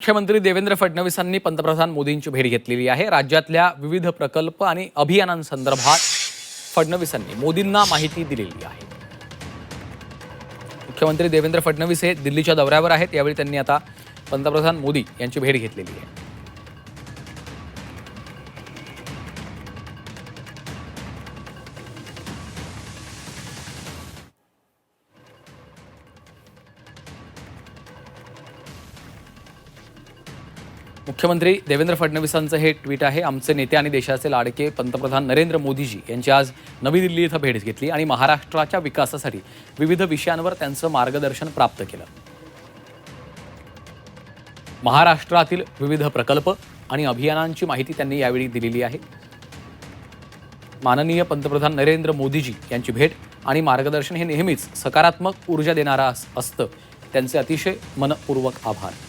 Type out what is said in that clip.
मुख्यमंत्री देवेंद्र फडणवीसांनी पंतप्रधान मोदींची भेट घेतलेली आहे। राज्यातल्या विविध प्रकल्प आणि अभियानांसंदर्भात फडणवीसांनी मोदींना माहिती दिलेली आहे। मुख्यमंत्री देवेंद्र फडणवीस हे दिल्लीच्या दौऱ्यावर आहेत। यावेळी त्यांनी आता पंतप्रधान मोदी यांची भेट घेतलेली आहे। मुख्यमंत्री देवेंद्र फडणवीसांचं हे ट्विट आहे। आमचे नेते आणि देशाचे लाडके पंतप्रधान नरेंद्र मोदीजी यांची आज नवी दिल्ली इथं भेट घेतली आणि महाराष्ट्राच्या विकासासाठी विविध विषयांवर त्यांचं मार्गदर्शन प्राप्त केलं। महाराष्ट्रातील विविध प्रकल्प आणि अभियानांची माहिती त्यांनी यावेळी दिलेली आहे। माननीय पंतप्रधान नरेंद्र मोदीजी यांची भेट आणि मार्गदर्शन हे नेहमीच सकारात्मक ऊर्जा देणारा असतं। त्यांचे अतिशय मनपूर्वक आभार।